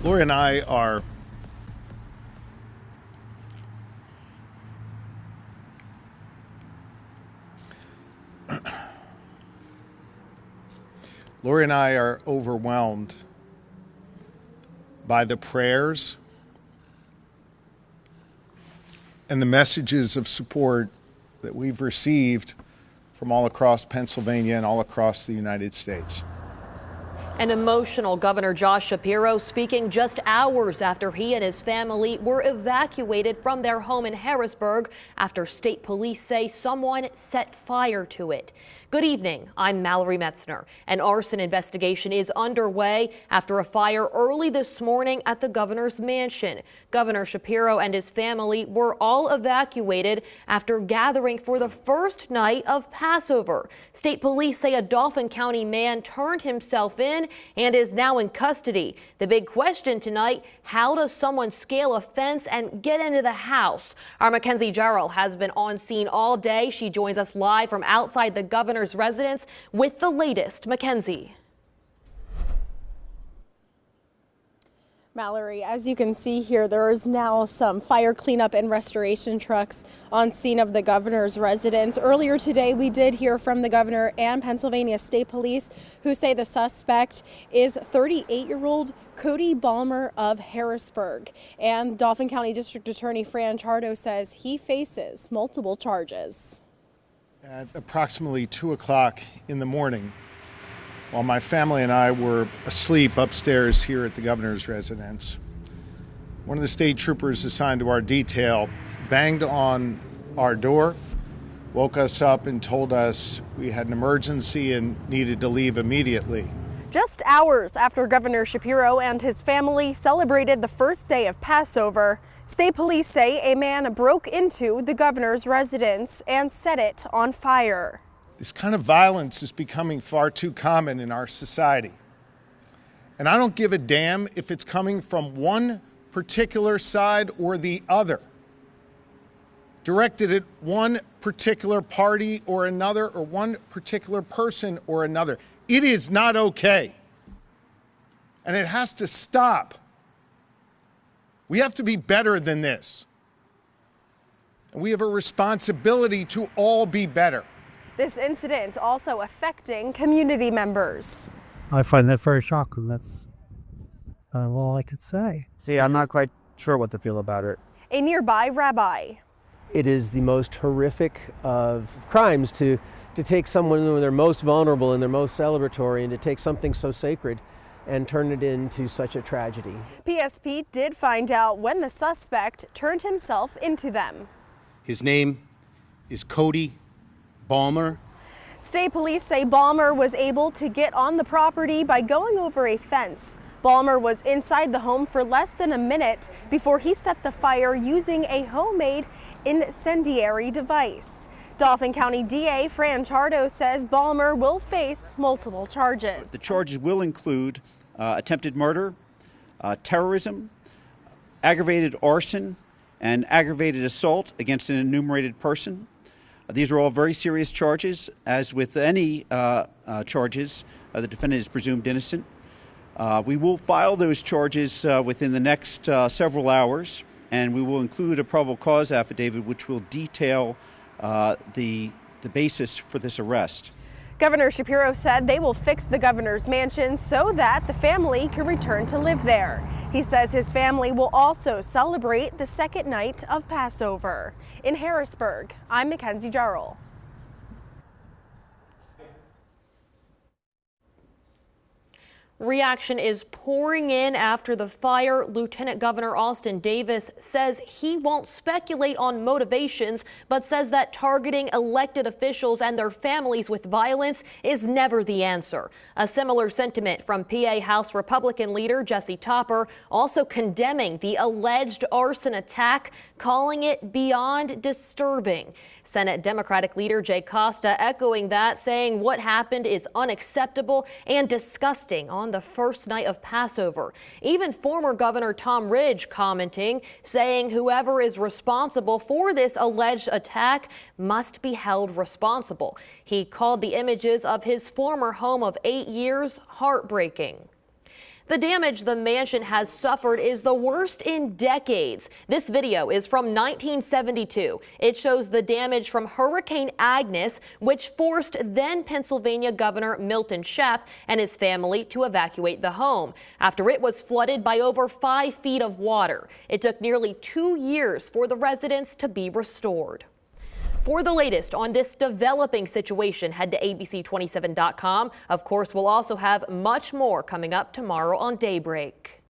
Lori and I are overwhelmed by the prayers and the messages of support that we've received from all across Pennsylvania and all across the United States. An emotional Governor Josh Shapiro speaking just hours after he and his family were evacuated from their home in Harrisburg after state police say someone set fire to it. Good evening. I'm Mallory Metzner. An arson investigation is underway after a fire early this morning at the governor's mansion. Governor Shapiro and his family were all evacuated after gathering for the first night of Passover. State police say a Dauphin County man turned himself in and is now in custody. The big question tonight, how does someone scale a fence and get into the house? Our Mackenzie Jarrell has been on scene all day. She joins us live from outside the governor's residence with the latest. Mackenzie. Mallory, as you can see here, there is now some fire cleanup and restoration trucks on scene of the governor's residence. Earlier today, we did hear from the governor and Pennsylvania State Police, who say the suspect is 38-year-old Cody Balmer of Harrisburg. And Dauphin County District Attorney Fran Chardo says he faces multiple charges. At approximately 2 o'clock in the morning, while my family and I were asleep upstairs here at the governor's residence, one of the state troopers assigned to our detail banged on our door, woke us up and told us we had an emergency and needed to leave immediately. Just hours after Governor Shapiro and his family celebrated the first day of Passover, state police say a man broke into the governor's residence and set it on fire. This kind of violence is becoming far too common in our society. And I don't give a damn if it's coming from one particular side or the other, directed at one particular party or another, or one particular person or another. It is not okay. And it has to stop. We have to be better than this. And we have a responsibility to all be better. This incident also affecting community members. I find that very shocking. That's all I could say. See, I'm not quite sure what to feel about it. A nearby rabbi. It is the most horrific of crimes to take someone when they're most vulnerable and they're most celebratory, and to take something so sacred and turn it into such a tragedy. PSP did find out when the suspect turned himself into them. His name is Cody Balmer. State police say Balmer was able to get on the property by going over a fence. Balmer was inside the home for less than a minute before he set the fire using a homemade incendiary device. Dauphin County DA Fran Chardo says Balmer will face multiple charges. The charges will include attempted murder, terrorism, aggravated arson, and aggravated assault against an enumerated person. These are all very serious charges. As with any charges, the defendant is presumed innocent. We will file those charges within the next several hours, and we will include a probable cause affidavit which will detail the basis for this arrest. Governor Shapiro said they will fix the governor's mansion so that the family can return to live there. He says his family will also celebrate the second night of Passover. In Harrisburg, I'm Mackenzie Jarrell. Reaction is pouring in after the fire. Lieutenant Governor Austin Davis says he won't speculate on motivations, but says that targeting elected officials and their families with violence is never the answer. A similar sentiment from PA House Republican leader Jesse Topper, also condemning the alleged arson attack, calling it beyond disturbing. Senate Democratic leader Jay Costa echoing that, saying what happened is unacceptable and disgusting on the first night of Passover. Even former Governor Tom Ridge commenting, saying whoever is responsible for this alleged attack must be held responsible. He called the images of his former home of 8 years heartbreaking. The damage the mansion has suffered is the worst in decades. This video is from 1972. It shows the damage from Hurricane Agnes, which forced then Pennsylvania Governor Milton Shepp and his family to evacuate the home after it was flooded by over 5 feet of water. It took nearly 2 years for the residents to be restored. For the latest on this developing situation, head to abc27.com. Of course, we'll also have much more coming up tomorrow on Daybreak.